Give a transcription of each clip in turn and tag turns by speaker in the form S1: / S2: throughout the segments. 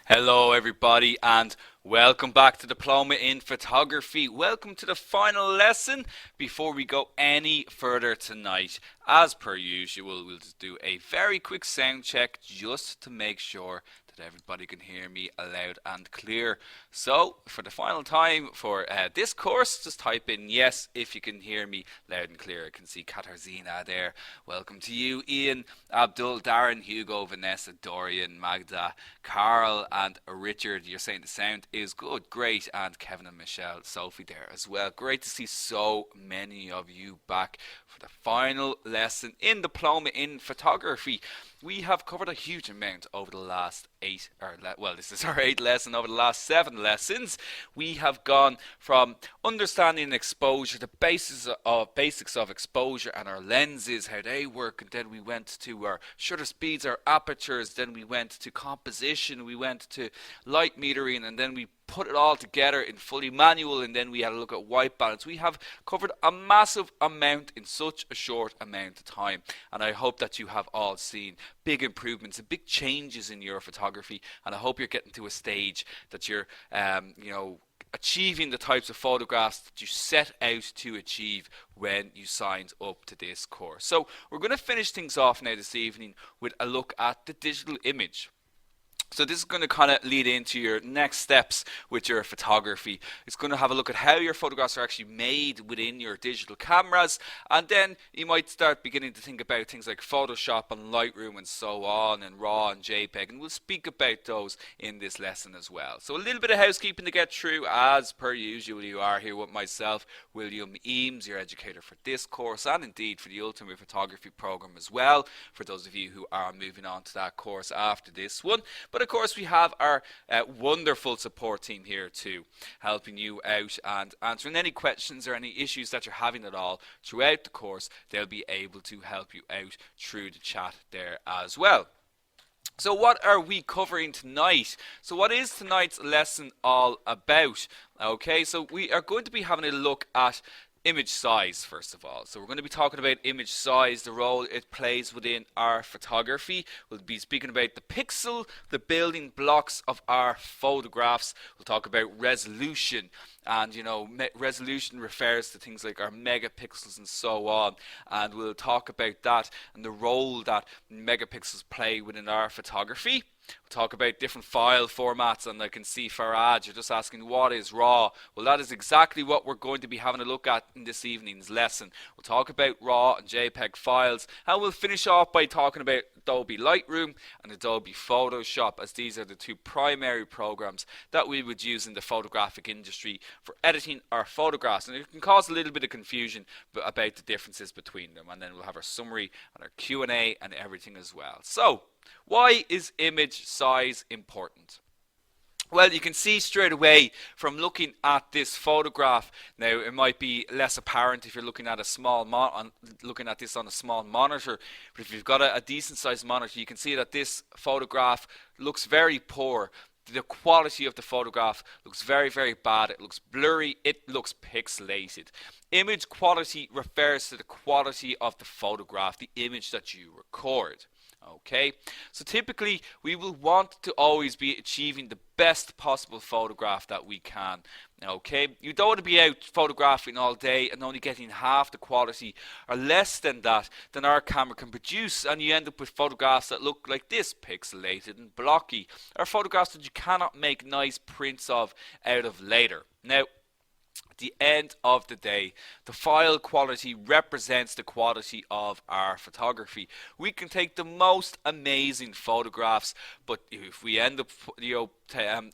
S1: Hello, everybody, and welcome back to Diploma in Photography. Welcome to the final lesson. Before we go any further tonight, as per usual, we'll just do a very quick sound check just to make sure that everybody can hear me loud and clear. So, for the final time for this course, just type in yes if you can hear me loud and clear. I can see Katarzyna there. Welcome to you, Ian, Abdul, Darren, Hugo, Vanessa, Dorian, Magda, Carl, and Richard. You're saying the sound is good, great, and Kevin and Michelle, Sophie there as well. Great to see so many of you back for the final lesson in Diploma in Photography. We have covered a huge amount over the last this is our eighth lesson. Over the last 7 lessons, we have gone from understanding exposure, the basics of exposure and our lenses, how they work, and then we went to our shutter speeds, our apertures, then we went to composition, we went to light metering, and then we put it all together in fully manual, and then we had a look at white balance. We have covered a massive amount in such a short amount of time, and I hope that you have all seen big improvements and big changes in your photography, and I hope you're getting to a stage that you're achieving the types of photographs that you set out to achieve when you signed up to this course. So we're going to finish things off now this evening with a look at the digital image. So this is going to kind of lead into your next steps with your photography. It's going to have a look at how your photographs are actually made within your digital cameras, and then you might start beginning to think about things like Photoshop and Lightroom and so on, and RAW and JPEG, and we'll speak about those in this lesson as well. So a little bit of housekeeping to get through. As per usual, you are here with myself, William Eames, your educator for this course, and indeed for the Ultimate Photography program as well, for those of you who are moving on to that course after this one. But of course, we have our wonderful support team here too, helping you out and answering any questions or any issues that you're having at all throughout the course. They'll be able to help you out through the chat there as well. So what are we covering tonight? So what is tonight's lesson all about? Okay, so we are going to be having a look at image size first of all. So we're going to be talking about image size, the role it plays within our photography. We'll be speaking about the pixel, the building blocks of our photographs. We'll talk about resolution, and resolution refers to things like our megapixels and so on, and we'll talk about that and the role that megapixels play within our photography. We'll talk about different file formats, and I can see Farad, you're just asking what is RAW. Well, that is exactly what we're going to be having a look at in this evening's lesson. We'll talk about RAW and JPEG files, and we'll finish off by talking about Adobe Lightroom and Adobe Photoshop, as these are the two primary programs that we would use in the photographic industry for editing our photographs, and it can cause a little bit of confusion about the differences between them. And then we'll have our summary and our Q&A and everything as well. So why is image size important? Well, you can see straight away from looking at this photograph. Now, it might be less apparent if you're looking at looking at this on a small monitor, but if you've got a decent sized monitor, you can see that this photograph looks very poor. The quality of the photograph looks very, very bad. It looks blurry. It looks pixelated. Image quality refers to the quality of the photograph, the image that you record. Okay, so typically we will want to always be achieving the best possible photograph that we can. Okay, you don't want to be out photographing all day and only getting half the quality or less than that than our camera can produce, and you end up with photographs that look like this, pixelated and blocky, or photographs that you cannot make nice prints of out of later. Now, at the end of the day, the file quality represents the quality of our photography. We can take the most amazing photographs, but if we end up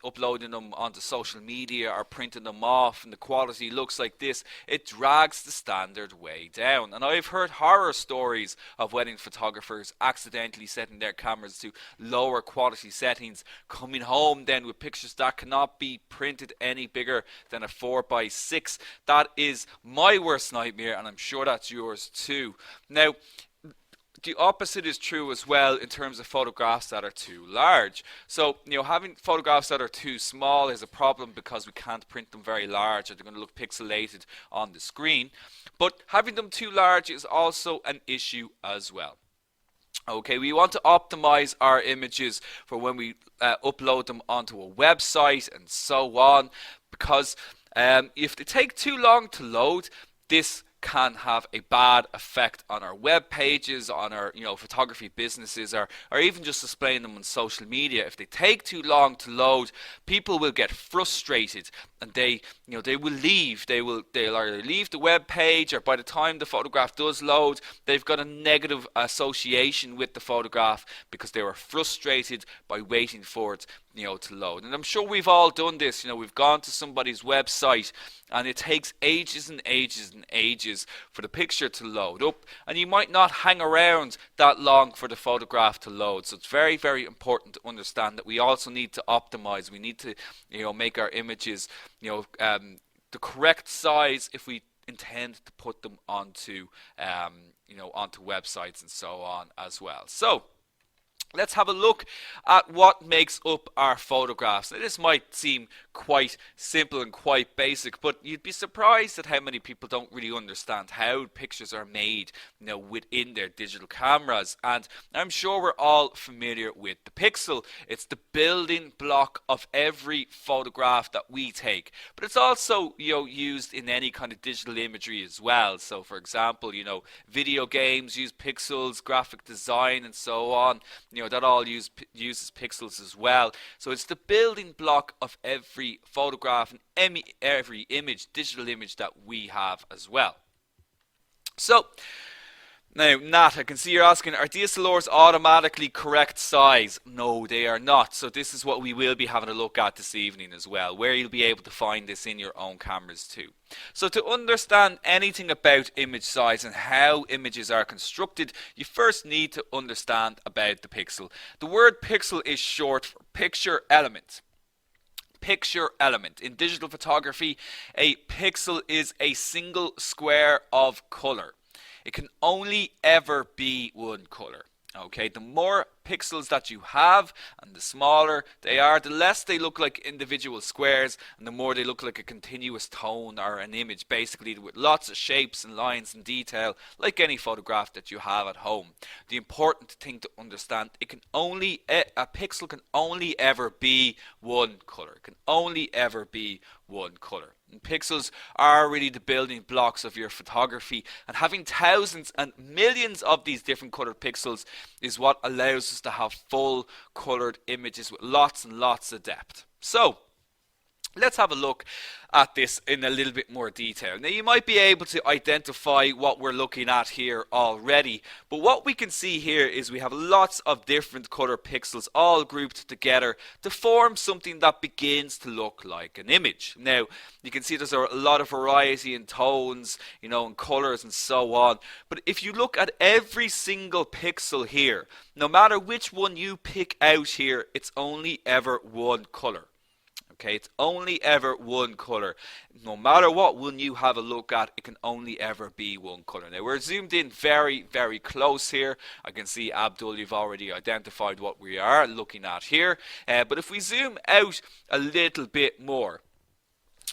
S1: uploading them onto social media or printing them off and the quality looks like this, it drags the standard way down. And I've heard horror stories of wedding photographers accidentally setting their cameras to lower quality settings, coming home then with pictures that cannot be printed any bigger than a 4x6. That is my worst nightmare, and I'm sure that's yours too. Now, the opposite is true as well in terms of photographs that are too large. So, having photographs that are too small is a problem because we can't print them very large, or they're going to look pixelated on the screen. But having them too large is also an issue as well. Okay, we want to optimize our images for when we upload them onto a website and so on, because if they take too long to load, this can have a bad effect on our web pages, on our photography businesses, or even just displaying them on social media. If they take too long to load, people will get frustrated and they will leave. They'll either leave the web page, or by the time the photograph does load, they've got a negative association with the photograph because they were frustrated by waiting for it to load. And I'm sure we've all done this. We've gone to somebody's website and it takes ages and ages and ages for the picture to load up, and you might not hang around that long for the photograph to load. So it's very, very important to understand that we also need to optimize. We need to make our images the correct size if we intend to put them onto onto websites and so on as well. So let's have a look at what makes up our photographs. Now, this might seem quite simple and quite basic, but you'd be surprised at how many people don't really understand how pictures are made within their digital cameras. And I'm sure we're all familiar with the pixel. It's the building block of every photograph that we take, but it's also used in any kind of digital imagery as well. So for example, video games use pixels, graphic design and so on, that all uses pixels as well. So it's the building block of every photograph and every image, digital image that we have as well. So now, Nat, I can see you're asking, are DSLRs automatically correct size? No, they are not. So this is what we will be having a look at this evening as well, where you'll be able to find this in your own cameras too. So to understand anything about image size and how images are constructed, you first need to understand about the pixel. The word pixel is short for picture element. Picture element. In digital photography, a pixel is a single square of color. It can only ever be one color. Okay, the more pixels that you have and the smaller they are, the less they look like individual squares and the more they look like a continuous tone or an image, basically with lots of shapes and lines and detail, like any photograph that you have at home. The important thing to understand, a pixel can only ever be one color. It can only ever be one color. And pixels are really the building blocks of your photography, and having thousands and millions of these different colored pixels is what allows us to have full colored images with lots and lots of depth. So let's have a look at this in a little bit more detail. Now, you might be able to identify what we're looking at here already, but what we can see here is we have lots of different color pixels all grouped together to form something that begins to look like an image. Now, you can see there's a lot of variety in tones, and colors and so on, but if you look at every single pixel here, no matter which one you pick out here, it's only ever one color. Okay, it's only ever one color. No matter what one you have a look at, it can only ever be one color. Now, we're zoomed in very, very close here. I can see, Abdul, you've already identified what we are looking at here. But if we zoom out a little bit more,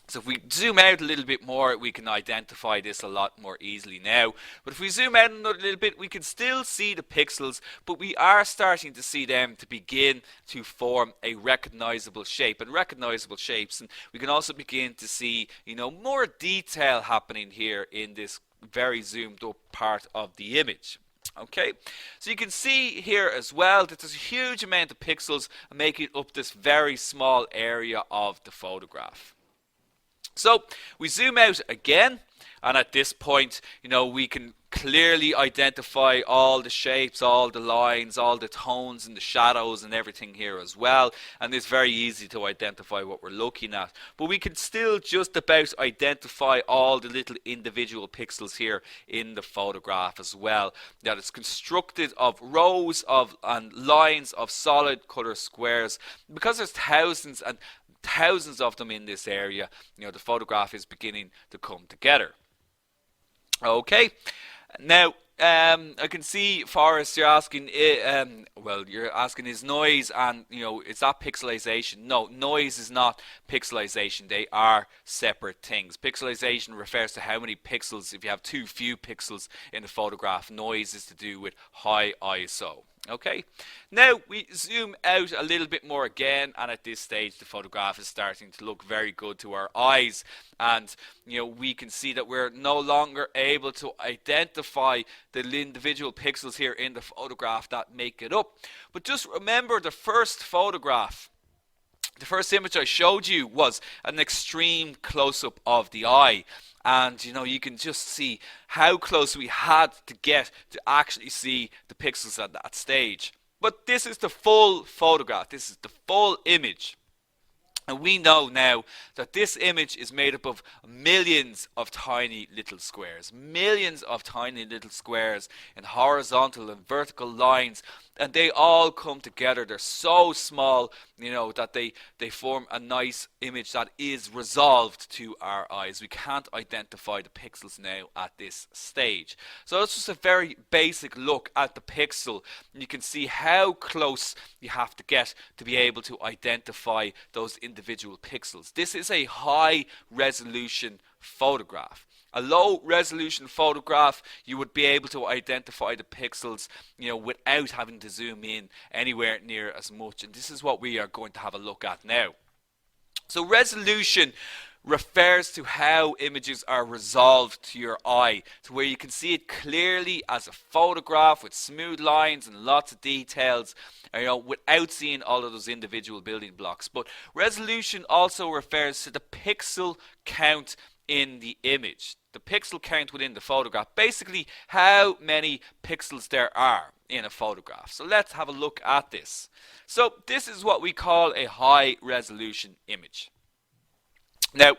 S1: so if we zoom out a little bit more, we can identify this a lot more easily now. But if we zoom out another little bit, we can still see the pixels, but we are starting to see them to begin to form a recognizable shape and recognizable shapes. And we can also begin to see, more detail happening here in this very zoomed up part of the image. Okay, so you can see here as well that there's a huge amount of pixels making up this very small area of the photograph. So we zoom out again, and at this point, we can clearly identify all the shapes, all the lines, all the tones and the shadows and everything here as well. And it's very easy to identify what we're looking at. But we can still just about identify all the little individual pixels here in the photograph as well. That it's constructed of rows and lines of solid color squares. Because there's thousands and thousands of them in this area, the photograph is beginning to come together. Okay, now I can see, Forrest, you're asking, well, you're asking is noise and, is that pixelization? No, noise is not pixelization. They are separate things. Pixelization refers to how many pixels, if you have too few pixels in the photograph. Noise is to do with high ISO. Okay, now we zoom out a little bit more again, and at this stage the photograph is starting to look very good to our eyes, and we can see that we're no longer able to identify the individual pixels here in the photograph that make it up. But just remember, the first photograph, the first image I showed you, was an extreme close-up of the eye. And you can just see how close we had to get to actually see the pixels at that stage. But this is the full photograph. This is the full image. And we know now that this image is made up of millions of tiny little squares. Millions of tiny little squares in horizontal and vertical lines. And they all come together. They're so small, that they form a nice image that is resolved to our eyes. We can't identify the pixels now at this stage. So that's just a very basic look at the pixel. And you can see how close you have to get to be able to identify those individual pixels. This is a high resolution photograph. A low resolution photograph, you would be able to identify the pixels, without having to zoom in anywhere near as much. And this is what we are going to have a look at now. So resolution refers to how images are resolved to your eye, to where you can see it clearly as a photograph with smooth lines and lots of details, without seeing all of those individual building blocks. But resolution also refers to the pixel count in the image. The pixel count within the photograph, basically how many pixels there are in a photograph. So let's have a look at this. So this is what we call a high resolution image. Now,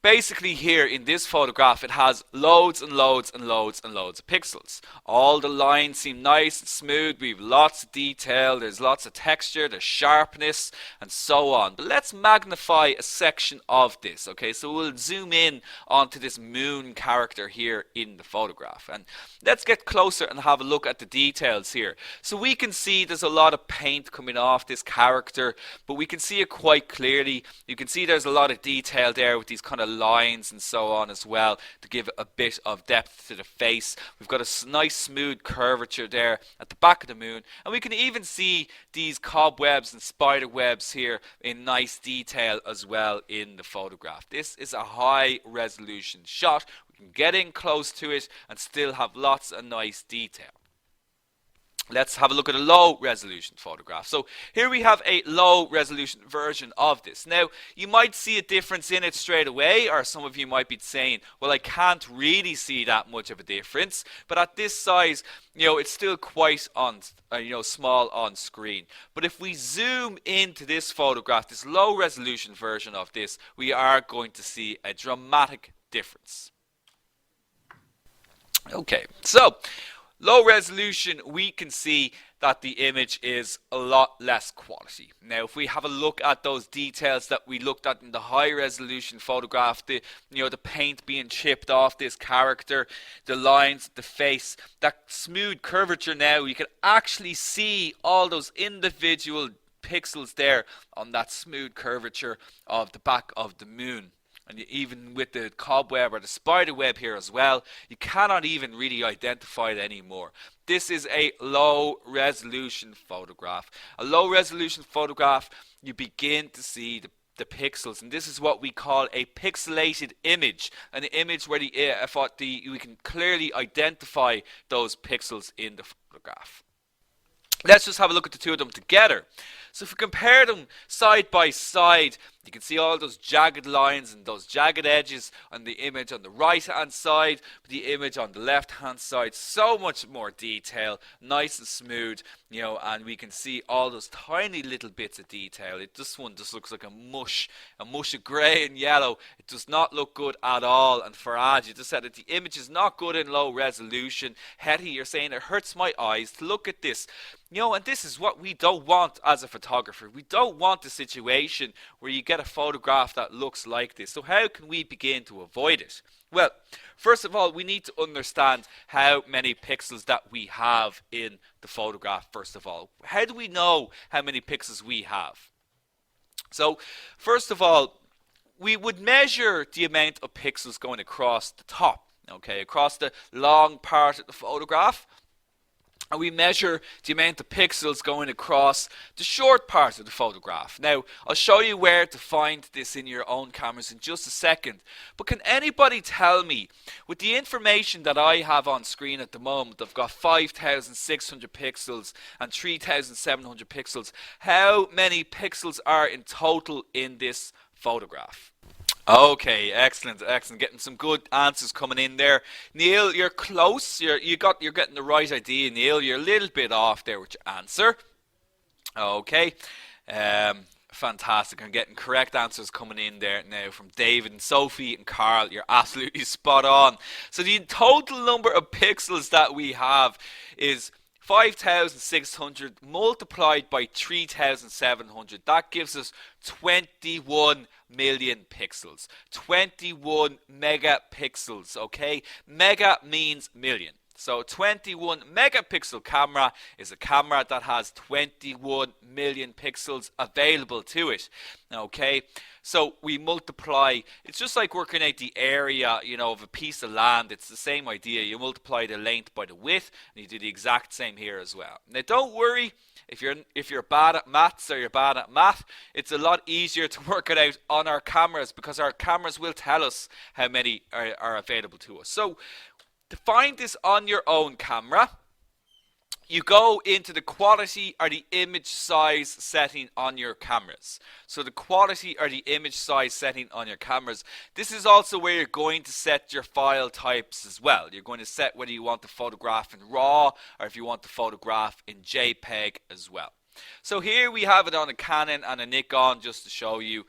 S1: basically here in this photograph, it has loads and loads and loads and loads of pixels. All the lines seem nice and smooth. We have lots of detail. There's lots of texture. There's sharpness and so on. But let's magnify a section of this. Okay, so we'll zoom in onto this moon character here in the photograph. And let's get closer and have a look at the details here. So we can see there's a lot of paint coming off this character, but we can see it quite clearly. You can see there's a lot of detail there with these kind of lines and so on as well to give a bit of depth to the face. We've got a nice smooth curvature there at the back of the moon, and we can even see these cobwebs and spider webs here in nice detail as well in the photograph. This is a high resolution shot. We can get in close to it and still have lots of nice detail. Let's have a look at a low resolution photograph. So here we have a low resolution version of this. Now, you might see a difference in it straight away, or some of you might be saying, well, I can't really see that much of a difference. But at this size, it's still quite small on screen. But if we zoom into this photograph, this low resolution version of this, we are going to see a dramatic difference. Okay, so low resolution, we can see that the image is a lot less quality. Now, if we have a look at those details that we looked at in the high resolution photograph, the paint being chipped off this character, the lines, the face, that smooth curvature, now you can actually see all those individual pixels there on that smooth curvature of the back of the moon. And even with the cobweb or the spider web here as well, you cannot even really identify it anymore. This is a low resolution photograph. A low resolution photograph, you begin to see the pixels, and this is what we call a pixelated image, an image where we can clearly identify those pixels in the photograph. Let's just have a look at the two of them together. So if we compare them side by side, you can see all those jagged lines and those jagged edges on the image on the right hand side, the image on the left hand side. So much more detail, nice and smooth, and we can see all those tiny little bits of detail. This one just looks like a mush of grey and yellow. It does not look good at all. And Faraj, you just said that the image is not good in low resolution. Hetty, you're saying it hurts my eyes to look at this. And this is what we don't want as a photographer. We don't want the situation where you get a photograph that looks like this. So how can we begin to avoid it? Well, first of all, we need to understand how many pixels that we have in the photograph, first of all. How do we know how many pixels we have? So, first of all, we would measure the amount of pixels going across the top, okay, across the long part of the photograph. And we measure the amount of pixels going across the short part of the photograph. Now, I'll show you where to find this in your own cameras in just a second. But can anybody tell me, with the information that I have on screen at the moment, I've got 5,600 pixels and 3,700 pixels, how many pixels are in total in this photograph? Okay, excellent, excellent. Getting some good answers coming in there. Neil, you're close. You're getting the right idea, Neil. You're a little bit off there with your answer. Okay, fantastic. I'm getting correct answers coming in there now from David and Sophie and Carl. You're absolutely spot on. So the total number of pixels that we have is 5,600 multiplied by 3,700. That gives us 21 million pixels. 21 megapixels, okay? Mega means million. So 21 megapixel camera is a camera that has 21 million pixels available to it. Okay, so we multiply, it's just like working out the area, you know, of a piece of land. It's the same idea. You multiply the length by the width, and you do the exact same here as well. Now don't worry, if you're bad at maths or you're bad at math, it's a lot easier to work it out on our cameras, because our cameras will tell us how many are available to us. So to find this on your own camera, you go into the quality or the image size setting on your cameras. So the quality or the image size setting on your cameras. This is also where you're going to set your file types as well. You're going to set whether you want the photograph in RAW or if you want the photograph in JPEG as well. So here we have it on a Canon and a Nikon, just to show you,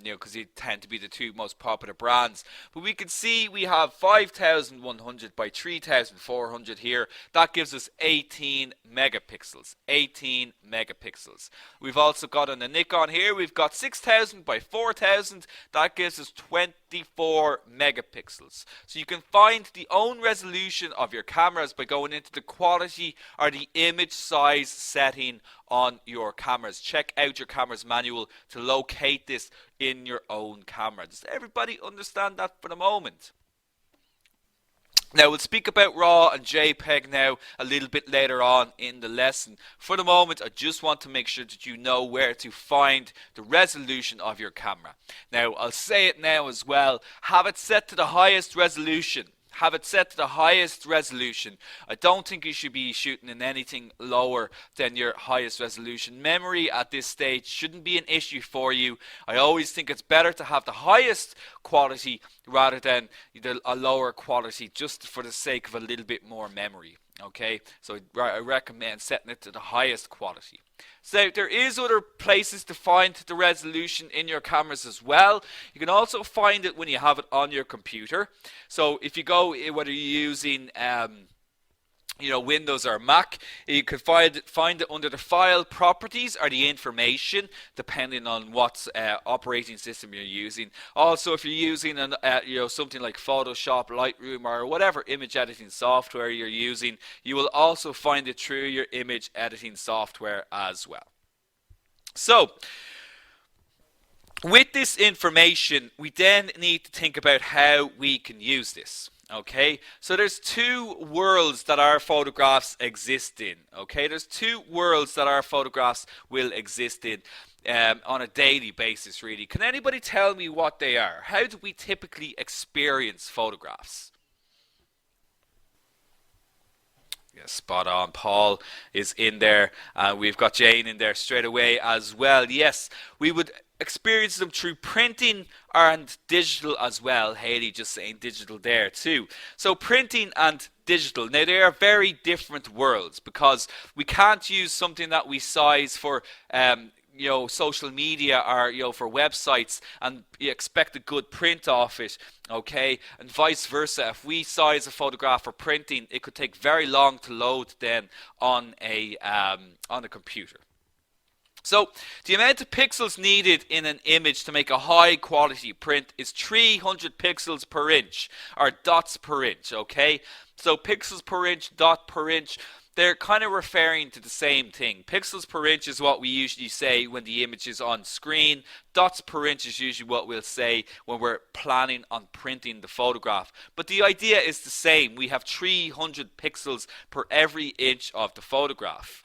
S1: because they tend to be the two most popular brands. But we can see we have 5,100 by 3,400 here. That gives us 18 megapixels. 18 megapixels. We've also got on the Nikon here, we've got 6,000 by 4,000. That gives us 24 megapixels. So you can find the own resolution of your cameras by going into the quality or the image size setting on your cameras. Check out your camera's manual to locate this in your own camera. Does everybody understand that for the moment? Now we'll speak about RAW and JPEG now a little bit later on in the lesson. For the moment, I just want to make sure that you know where to find the resolution of your camera. Now I'll say it now as well, have it set to the highest resolution. Have it set to the highest resolution. I don't think you should be shooting in anything lower than your highest resolution. Memory at this stage shouldn't be an issue for you. I always think it's better to have the highest quality rather than a lower quality, just for the sake of a little bit more memory. Okay, so I recommend setting it to the highest quality. So there is other places to find the resolution in your cameras as well. You can also find it when you have it on your computer. So if you go, whether you're using Windows or Mac, you can find it under the file properties or the information, depending on what operating system you're using. Also, if you're using something like Photoshop, Lightroom, or whatever image editing software you're using, you will also find it through your image editing software as well. So with this information, we then need to think about how we can use this. Okay, so there's two worlds that our photographs exist in. Okay, there's two worlds that our photographs will exist in on a daily basis, really. Can anybody tell me what they are? How do we typically experience photographs? Yeah, spot on. Paul is in there. We've got Jane in there straight away as well. Yes, we would experience them through printing and digital as well. Haley just saying digital there too. So printing and digital, now they are very different worlds, because we can't use something that we size for social media or for websites and you expect a good print off it, okay, and vice versa. If we size a photograph for printing, it could take very long to load then on a computer. So the amount of pixels needed in an image to make a high quality print is 300 pixels per inch, or dots per inch, okay? So pixels per inch, dot per inch, they're kind of referring to the same thing. Pixels per inch is what we usually say when the image is on screen. Dots per inch is usually what we'll say when we're planning on printing the photograph. But the idea is the same. We have 300 pixels per every inch of the photograph.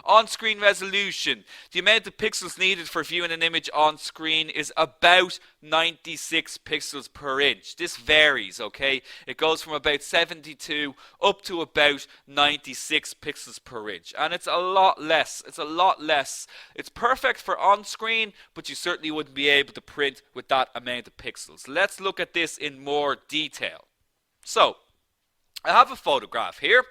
S1: On-screen resolution. The amount of pixels needed for viewing an image on screen is about 96 pixels per inch. This varies, okay? It goes from about 72 up to about 96 pixels per inch. And it's a lot less. It's a lot less. It's perfect for on-screen, but you certainly wouldn't be able to print with that amount of pixels. Let's look at this in more detail. So, I have a photograph here,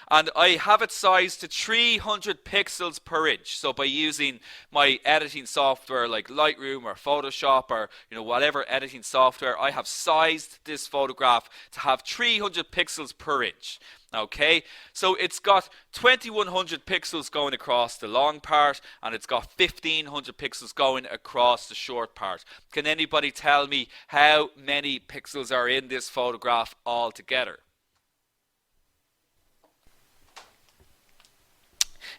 S1: and I have it sized to 300 pixels per inch. So by using my editing software like Lightroom or Photoshop or whatever editing software, I have sized this photograph to have 300 pixels per inch. Okay, so it's got 2100 pixels going across the long part, and it's got 1500 pixels going across the short part. Can anybody tell me how many pixels are in this photograph altogether?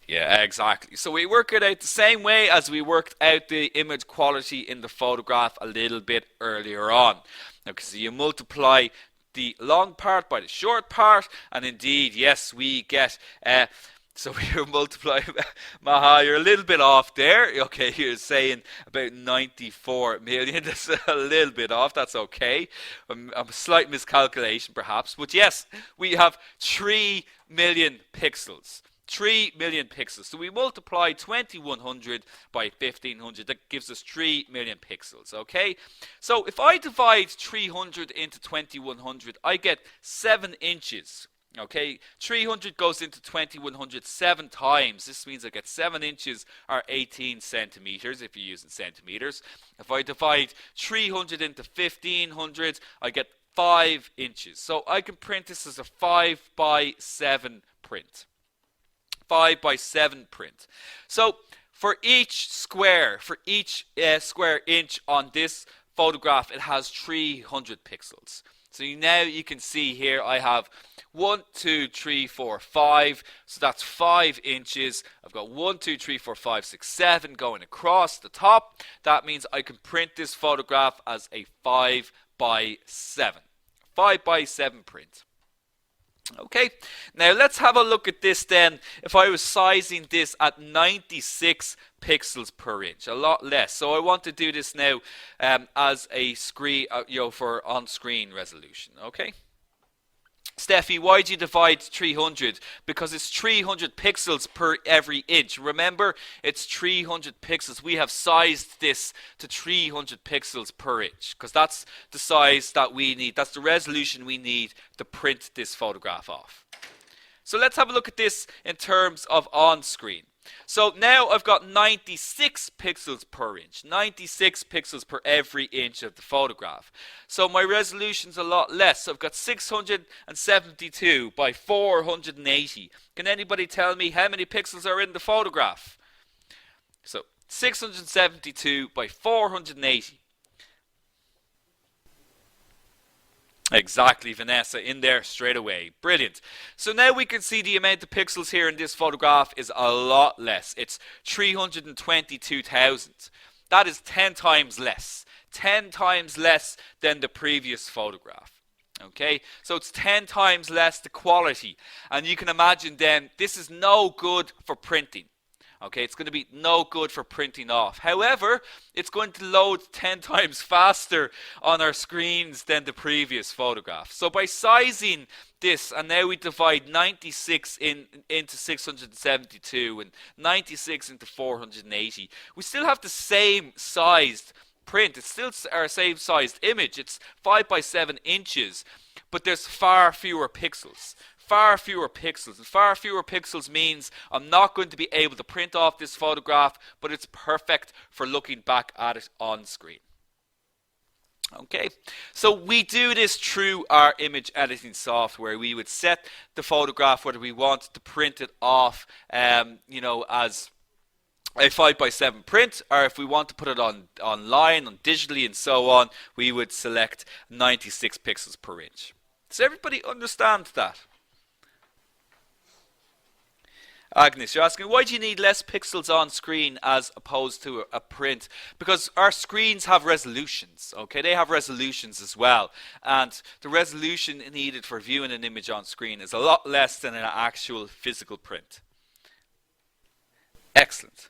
S1: Yeah, exactly. So we work it out the same way as we worked out the image quality in the photograph a little bit earlier on. Okay, so you multiply the long part by the short part, and indeed, yes, we get... so we multiply... Maha, you're a little bit off there. Okay, you're saying about 94 million. That's a little bit off. That's okay. A slight miscalculation, perhaps. But yes, we have 3 million pixels. 3 million pixels. So we multiply 2100 by 1500. That gives us 3 million pixels. Okay. So if I divide 300 into 2100, I get 7 inches. Okay. 300 goes into 2100 7 times. This means I get 7 inches or 18 centimeters if you're using centimeters. If I divide 300 into 1500, I get 5 inches. So I can print this as a 5 by 7 print. 5 by 7 print. So for each square inch on this photograph, it has 300 pixels. So now you can see here I have 1, 2, 3, 4, 5. So that's 5 inches. I've got 1, 2, 3, 4, 5, 6, 7 going across the top. That means I can print this photograph as a 5 by 7. 5 by 7 print. Okay, now let's have a look at this then. If I was sizing this at 96 pixels per inch, a lot less. So I want to do this now as a screen, for on-screen resolution. Okay. Steffi, why do you divide 300? Because it's 300 pixels per every inch. Remember, it's 300 pixels. We have sized this to 300 pixels per inch because that's the size that we need. That's the resolution we need to print this photograph off. So let's have a look at this in terms of on-screen. So now I've got 96 pixels per inch, 96 pixels per every inch of the photograph. So my resolution's a lot less. So I've got 672 by 480. Can anybody tell me how many pixels are in the photograph? So 672 by 480. Exactly, Vanessa, in there straight away. Brilliant. So now we can see the amount of pixels here in this photograph is a lot less. It's 322,000. That is 10 times less. 10 times less than the previous photograph. Okay, so it's 10 times less the quality. And you can imagine then, this is no good for printing. Okay, it's going to be no good for printing off. However, it's going to load 10 times faster on our screens than the previous photograph. So by sizing this, and now we divide 96 into 672 and 96 into 480, we still have the same sized print. It's still our same sized image. It's 5 by 7 inches, but there's far fewer pixels. Far fewer pixels. And far fewer pixels means I'm not going to be able to print off this photograph, but it's perfect for looking back at it on screen. Okay, so we do this through our image editing software. We would set the photograph whether we want to print it off, as a 5x7 print, or if we want to put it on online, on digitally and so on, we would select 96 pixels per inch. Does everybody understand that? Agnes, you're asking, why do you need less pixels on screen as opposed to a print? Because our screens have resolutions, okay? They have resolutions as well. And the resolution needed for viewing an image on screen is a lot less than an actual physical print. Excellent.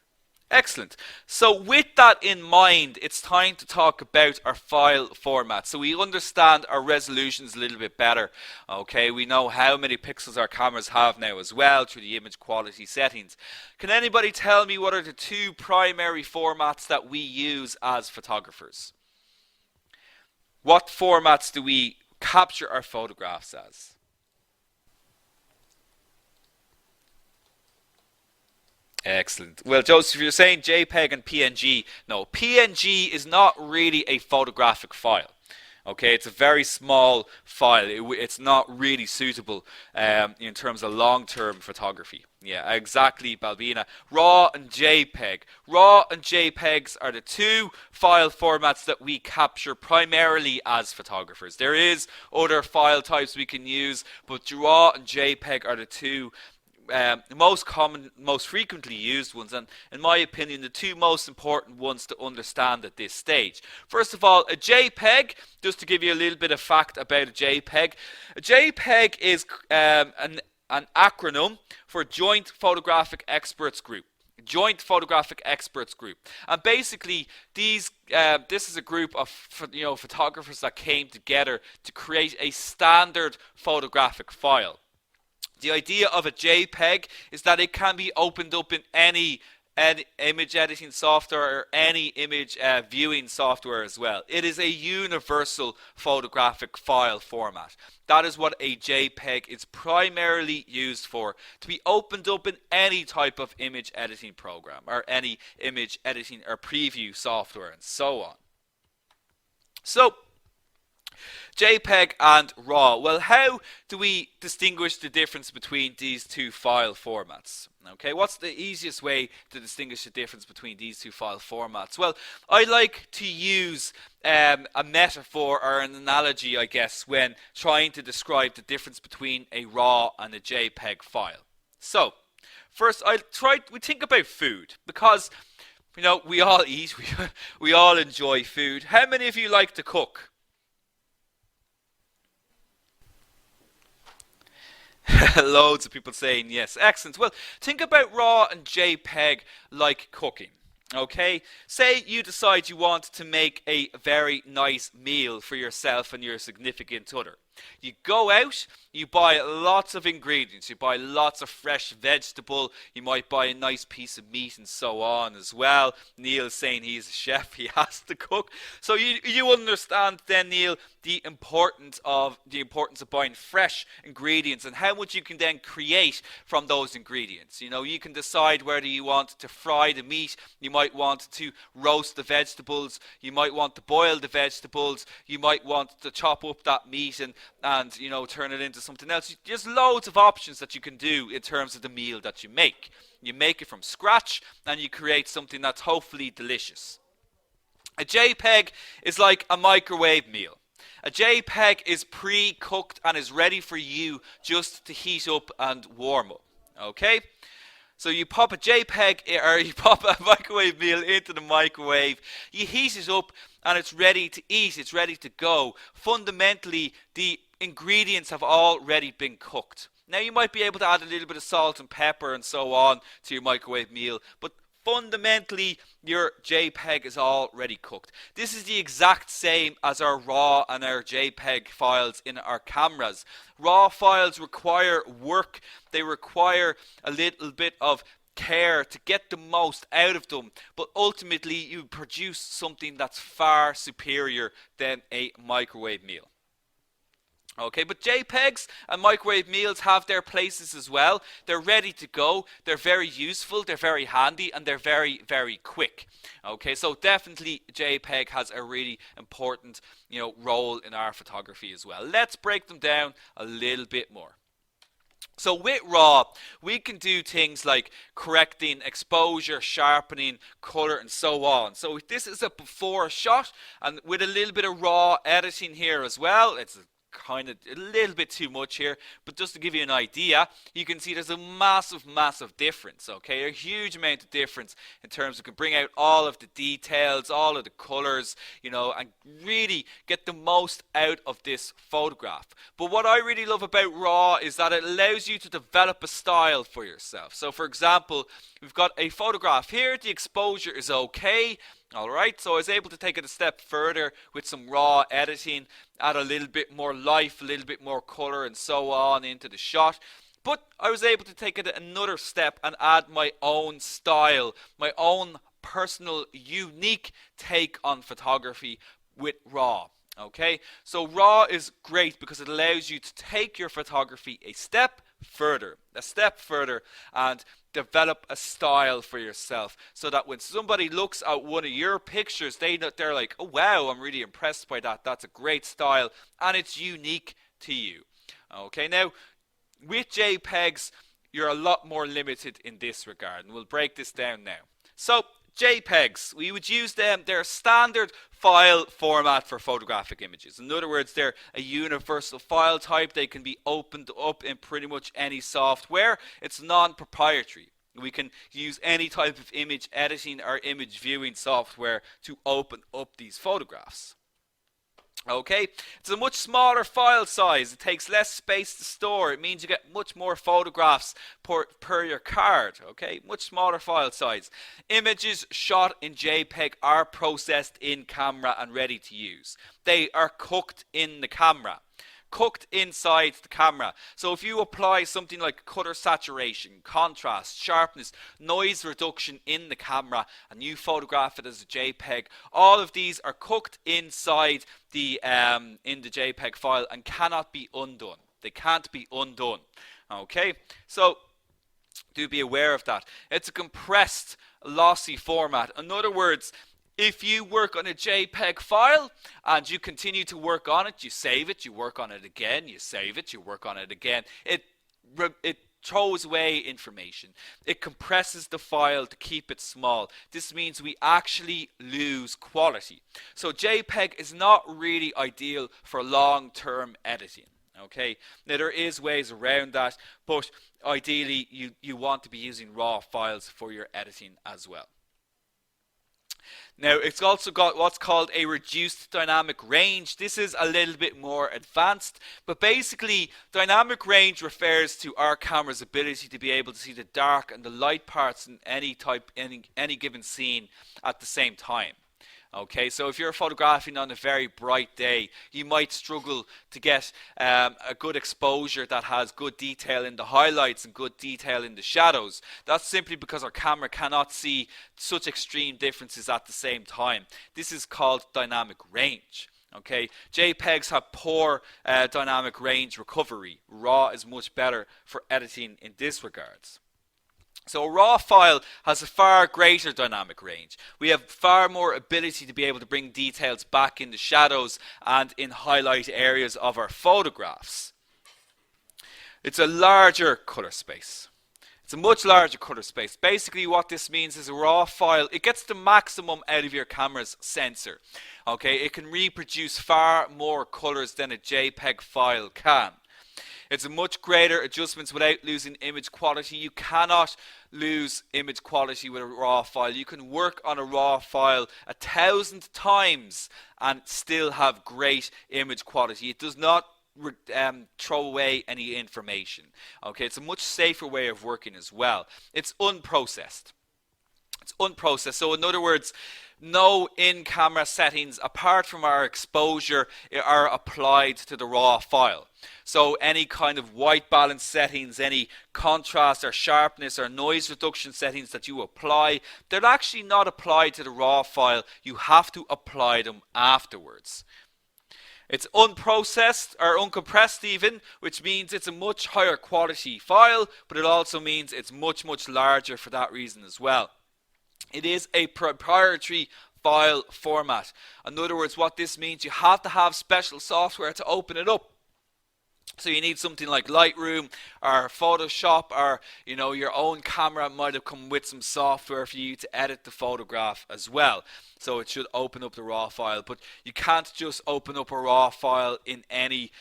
S1: Excellent. So with that in mind, it's time to talk about our file format. So we understand our resolutions a little bit better. Okay, we know how many pixels our cameras have now as well through the image quality settings. Can anybody tell me what are the two primary formats that we use as photographers? What formats do we capture our photographs as? Excellent. Well, Joseph, you're saying JPEG and PNG. No, PNG is not really a photographic file. Okay, it's a very small file. It's not really suitable in terms of long-term photography. Yeah, exactly, Balbina. RAW and JPEG. RAW and JPEGs are the two file formats that we capture primarily as photographers. There is other file types we can use, but RAW and JPEG are the two most common, most frequently used ones, and in my opinion the two most important ones to understand at this stage. First of all, a JPEG, just to give you a little bit of fact about a JPEG is an acronym for Joint Photographic Experts Group. Joint Photographic Experts Group, and basically this is a group of photographers that came together to create a standard photographic file. The idea of a JPEG is that it can be opened up in any image editing software or any image viewing software as well. It is a universal photographic file format. That is what a JPEG is primarily used for, to be opened up in any type of image editing program or any image editing or preview software and so on. So, JPEG and RAW. Well, how do we distinguish the difference between these two file formats? Okay, what's the easiest way to distinguish the difference between these two file formats? Well, I like to use a metaphor or an analogy, I guess, when trying to describe the difference between a RAW and a JPEG file. So, first, we think about food, because we all eat, we all enjoy food. How many of you like to cook? Loads of people saying yes. Excellent. Well, think about RAW and JPEG like cooking. Okay, say you decide you want to make a very nice meal for yourself and your significant other. You go out, you buy lots of ingredients, you buy lots of fresh vegetable, you might buy a nice piece of meat and so on as well. Neil's saying he's a chef, he has to cook. So you understand then, Neil, the importance of buying fresh ingredients and how much you can then create from those ingredients. You can decide whether you want to fry the meat, you might want to roast the vegetables, you might want to boil the vegetables, you might want to chop up that meat and turn it into something else. There's loads of options that you can do in terms of the meal that you make. You make it from scratch and you create something that's hopefully delicious. A JPEG is like a microwave meal. A JPEG is pre-cooked and is ready for you just to heat up and warm up. Okay? So you pop a JPEG or you pop a microwave meal into the microwave, you heat it up and it's ready to eat, it's ready to go. Fundamentally, the ingredients have already been cooked. Now you might be able to add a little bit of salt and pepper and so on to your microwave meal, but fundamentally your JPEG is already cooked. This is the exact same as our RAW and our JPEG files in our cameras. RAW files require work, they require a little bit of care to get the most out of them, but ultimately you produce something that's far superior than a microwave meal. Okay, but JPEGs and microwave meals have their places as well. They're ready to go, they're very useful, they're very handy, and they're very, very quick. Okay, so definitely JPEG has a really important, role in our photography as well. Let's break them down a little bit more. So with RAW, we can do things like correcting exposure, sharpening, color, and so on. So this is a before shot, and with a little bit of RAW editing here as well. It's kind of a little bit too much here, but just to give you an idea, you can see there's a massive difference. Okay, a huge amount of difference in terms of can bring out all of the details, all of the colors, and really get the most out of this photograph. But what I really love about RAW is that it allows you to develop a style for yourself. So for example, we've got a photograph here, the exposure is okay. Alright, so I was able to take it a step further with some RAW editing, add a little bit more life, a little bit more color and so on into the shot. But I was able to take it another step and add my own style, my own personal unique take on photography with RAW. Okay, so RAW is great because it allows you to take your photography a step further, and develop a style for yourself, so that when somebody looks at one of your pictures, they're like, oh wow, I'm really impressed by that. That's a great style and it's unique to you. Okay, now with JPEGs, you're a lot more limited in this regard, and we'll break this down now. So JPEGs, we would use them. They're a standard file format for photographic images. In other words, they're a universal file type. They can be opened up in pretty much any software. It's non-proprietary. We can use any type of image editing or image viewing software to open up these photographs. Okay, it's a much smaller file size. It takes less space to store. It means you get much more photographs per your card. Okay, much smaller file size. Images shot in JPEG are processed in camera and ready to use. They are cooked in the camera. Cooked inside the camera. So if you apply something like color saturation, contrast, sharpness, noise reduction in the camera, and you photograph it as a JPEG, all of these are cooked inside the in the JPEG file and cannot be undone. They can't be undone. Okay, so do be aware of that. It's a compressed, lossy format. In other words, if you work on a JPEG file and you continue to work on it, you save it, you work on it again, you save it, you work on it again, it throws away information. It compresses the file to keep it small. This means we actually lose quality. So JPEG is not really ideal for long-term editing. Okay, now there is ways around that, but ideally you want to be using RAW files for your editing as well. Now it's also got what's called a reduced dynamic range. This is a little bit more advanced, but basically dynamic range refers to our camera's ability to be able to see the dark and the light parts in any given scene at the same time. Okay, so if you're photographing on a very bright day, you might struggle to get a good exposure that has good detail in the highlights and good detail in the shadows. That's simply because our camera cannot see such extreme differences at the same time. This is called dynamic range. Okay, JPEGs have poor dynamic range recovery. RAW is much better for editing in this regards. So a RAW file has a far greater dynamic range. We have far more ability to be able to bring details back in the shadows and in highlight areas of our photographs. It's a larger color space. It's a much larger color space. Basically what this means is a RAW file, it gets the maximum out of your camera's sensor. Okay, it can reproduce far more colors than a JPEG file can. It's a much greater adjustments without losing image quality. You cannot lose image quality with a RAW file. You can work on a RAW file 1,000 times and still have great image quality. It does not throw away any information. Okay, it's a much safer way of working as well. It's unprocessed. It's unprocessed. So in other words, no in-camera settings apart from our exposure are applied to the RAW file. So any kind of white balance settings, any contrast or sharpness or noise reduction settings that you apply, they're actually not applied to the RAW file. You have to apply them afterwards. It's unprocessed or uncompressed even, which means it's a much higher quality file, but it also means it's much larger for that reason as well. It is a proprietary file format. In other words, what this means, you have to have special software to open it up. So you need something like Lightroom or Photoshop, or your own camera might have come with some software for you to edit the photograph as well. So it should open up the raw file, but you can't just open up a raw file in any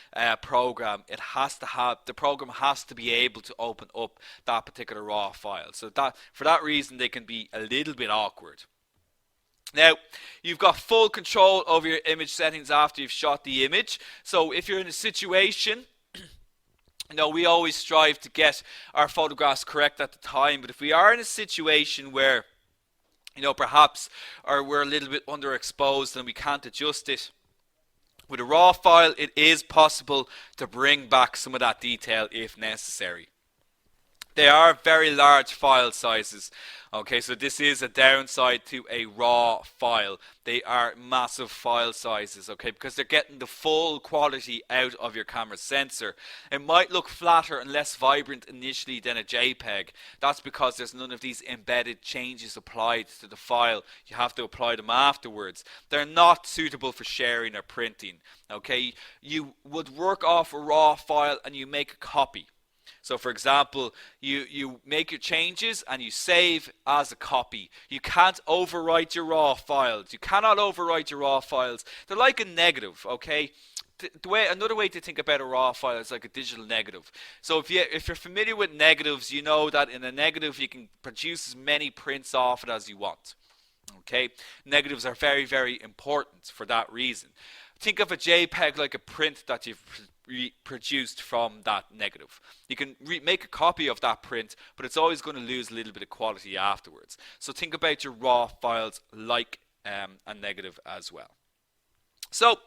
S1: program. It has to have the program has to be able to open up that particular raw file. So that for that reason they can be a little bit awkward. Now, you've got full control over your image settings after you've shot the image. So if you're in a situation, we always strive to get our photographs correct at the time, but if we are in a situation where, perhaps we're a little bit underexposed and we can't adjust it, with a raw file, it is possible to bring back some of that detail if necessary. They are very large file sizes. Okay, so this is a downside to a raw file. They are massive file sizes, okay, because they're getting the full quality out of your camera sensor. It might look flatter and less vibrant initially than a JPEG. That's because there's none of these embedded changes applied to the file. You have to apply them afterwards. They're not suitable for sharing or printing, okay. You would work off a raw file and you make a copy. So for example, you make your changes and you save as a copy. You can't overwrite your raw files. You cannot overwrite your raw files. They're like a negative, okay? Another way to think about a raw file is like a digital negative. So if you're familiar with negatives, you know that in a negative you can produce as many prints off it as you want. Okay? Negatives are very, very important for that reason. Think of a JPEG like a print that you've produced from that negative. You can make a copy of that print, but it's always going to lose a little bit of quality afterwards. So think about your raw files like a negative as well. So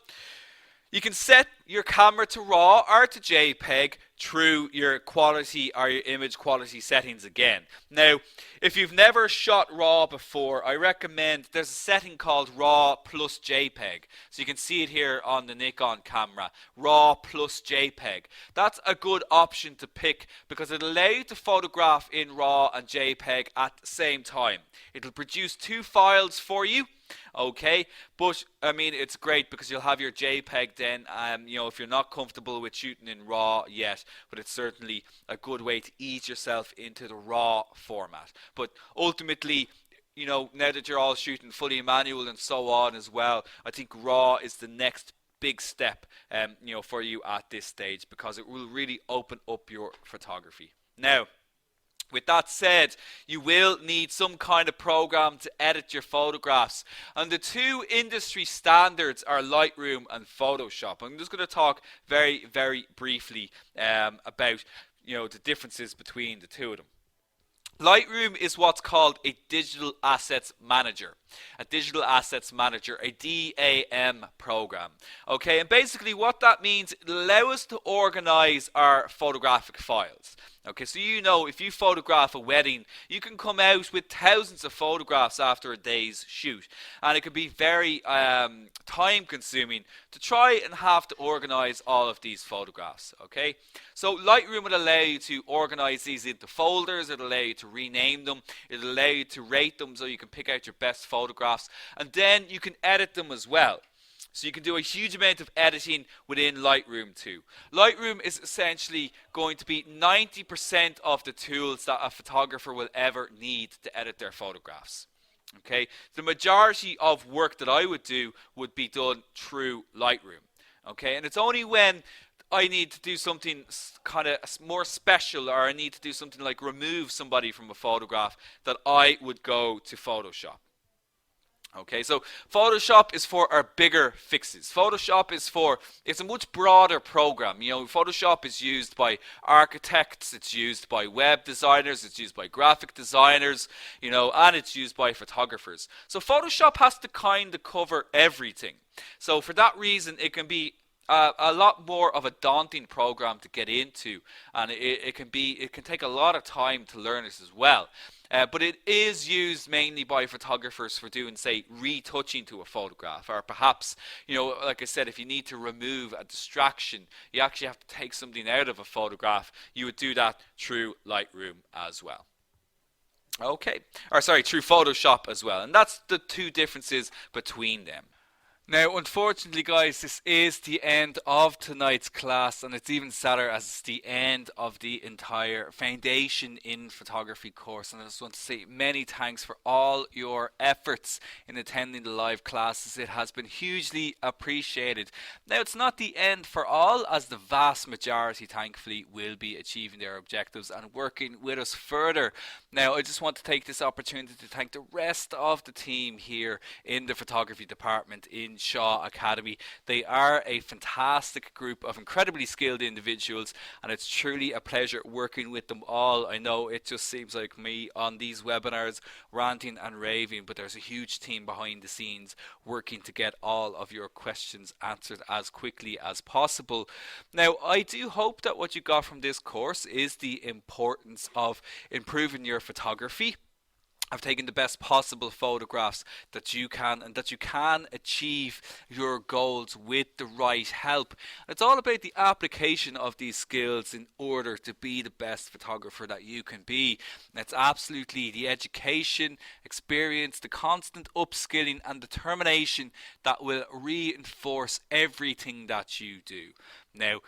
S1: you can set your camera to RAW or to JPEG through your quality or your image quality settings again. Now, if you've never shot RAW before, I recommend there's a setting called RAW plus JPEG. So you can see it here on the Nikon camera, RAW plus JPEG. That's a good option to pick because it'll allow you to photograph in RAW and JPEG at the same time. It'll produce two files for you. Okay, but I mean it's great because you'll have your JPEG then. If you're not comfortable with shooting in RAW yet, but it's certainly a good way to ease yourself into the RAW format. But ultimately, now that you're all shooting fully manual and so on as well, I think RAW is the next big step, for you at this stage because it will really open up your photography. Now, with that said, you will need some kind of program to edit your photographs. And the two industry standards are Lightroom and Photoshop. I'm just going to talk very, very briefly about the differences between the two of them. Lightroom is what's called a digital assets manager. A digital assets manager, a DAM program. Okay, and basically what that means, it allows us to organize our photographic files. Okay, so if you photograph a wedding, you can come out with thousands of photographs after a day's shoot. And it can be very time consuming to try and have to organize all of these photographs. Okay, so Lightroom will allow you to organize these into folders, it'll allow you to rename them, it'll allow you to rate them so you can pick out your best photographs, and then you can edit them as well. So you can do a huge amount of editing within Lightroom too. Lightroom is essentially going to be 90% of the tools that a photographer will ever need to edit their photographs. Okay, the majority of work that I would do would be done through Lightroom. Okay, and it's only when I need to do something kind of more special, or I need to do something like remove somebody from a photograph, that I would go to Photoshop. Okay, so Photoshop is for our bigger fixes. It's a much broader program. Photoshop is used by architects, it's used by web designers, it's used by graphic designers, and it's used by photographers. So Photoshop has to kind of cover everything. So for that reason, it can be a lot more of a daunting program to get into, and it can take a lot of time to learn it as well. But it is used mainly by photographers for doing, say, retouching to a photograph, or perhaps, like I said, if you need to remove a distraction, you actually have to take something out of a photograph, you would do that through Lightroom as well. Okay, through Photoshop as well, and that's the two differences between them. Now, unfortunately, guys, this is the end of tonight's class, and it's even sadder as it's the end of the entire Foundation in Photography course. And I just want to say many thanks for all your efforts in attending the live classes. It has been hugely appreciated. Now, it's not the end for all, as the vast majority, thankfully, will be achieving their objectives and working with us further. Now, I just want to take this opportunity to thank the rest of the team here in the photography department in Shaw Academy. They are a fantastic group of incredibly skilled individuals, and it's truly a pleasure working with them all. I know it just seems like me on these webinars ranting and raving, but there's a huge team behind the scenes working to get all of your questions answered as quickly as possible. Now, I do hope that what you got from this course is the importance of improving your photography. I've taken the best possible photographs that you can, and that you can achieve your goals with the right help. It's all about the application of these skills in order to be the best photographer that you can be. And it's absolutely the education, experience, the constant upskilling and determination that will reinforce everything that you do. Now,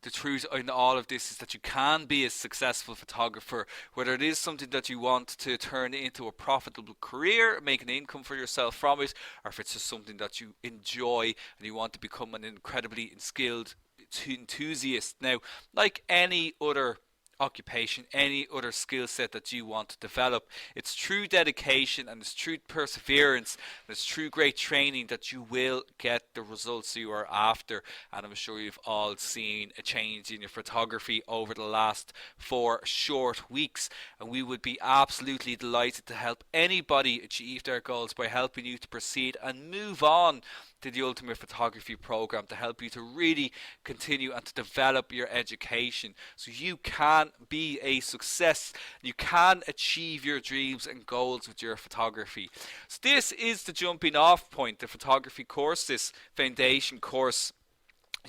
S1: the truth in all of this is that you can be a successful photographer, whether it is something that you want to turn into a profitable career, make an income for yourself from it, or if it's just something that you enjoy and you want to become an incredibly skilled enthusiast. Now, like any other occupation, any other skill set that you want to develop, it's true dedication and it's true perseverance and it's true great training that you will get the results you are after. And I'm sure you've all seen a change in your photography over the last 4 short weeks, and we would be absolutely delighted to help anybody achieve their goals by helping you to proceed and move on to the Ultimate Photography program, to help you to really continue and to develop your education so you can be a success. You can achieve your dreams and goals with your photography. So this is the jumping off point, the photography course, this foundation course.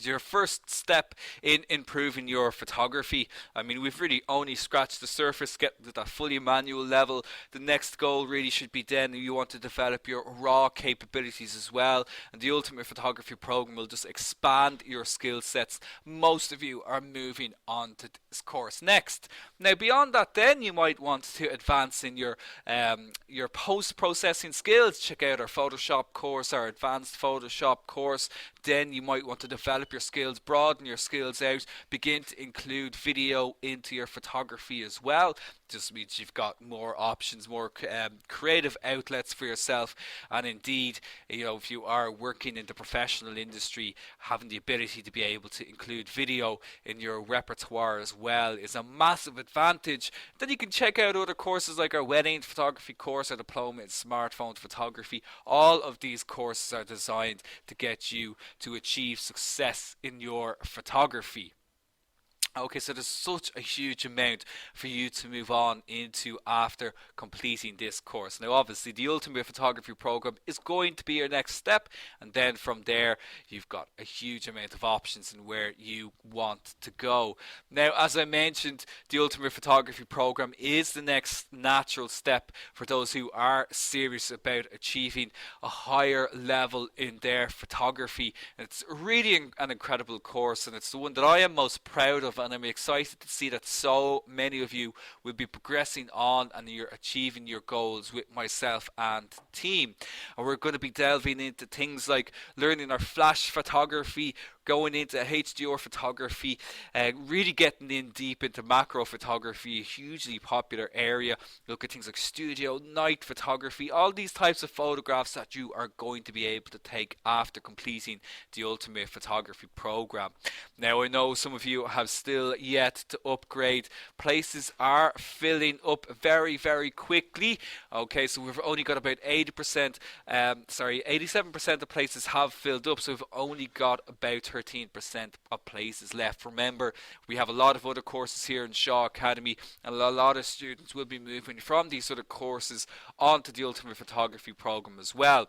S1: Your first step in improving your photography. I mean, we've really only scratched the surface, getting to that fully manual level. The next goal really should be then you want to develop your raw capabilities as well, and the Ultimate Photography program will just expand your skill sets. Most of you are moving on to this course next. Now, beyond that, then you might want to advance in your post-processing skills. Check out our Photoshop course, our advanced Photoshop course. Then you might want to develop your skills, broaden your skills out, begin to include video into your photography as well. Just means you've got more options, more creative outlets for yourself. And indeed, you know, if you are working in the professional industry, having the ability to be able to include video in your repertoire as well is a massive advantage. Then you can check out other courses like our wedding photography course, our diploma in smartphone photography. All of these courses are designed to get you to achieve success in your photography. Okay, so there's such a huge amount for you to move on into after completing this course. Now, obviously, the Ultimate Photography program is going to be your next step, and then from there, you've got a huge amount of options in where you want to go. Now, as I mentioned, the Ultimate Photography program is the next natural step for those who are serious about achieving a higher level in their photography. And it's really an incredible course, and it's the one that I am most proud of, and I'm excited to see that so many of you will be progressing on and you're achieving your goals with myself and team. And we're going to be delving into things like learning our flash photography, going into HDR photography, really getting in deep into macro photography, a hugely popular area. Look at things like studio, night photography, all these types of photographs that you are going to be able to take after completing the Ultimate Photography program. Now, I know some of you have still yet to upgrade. Places are filling up very, very quickly. Okay, so we've only got about 87% of places have filled up, so we've only got about 13% of places left. Remember, we have a lot of other courses here in Shaw Academy, and a lot of students will be moving from these other courses onto the Ultimate Photography program as well.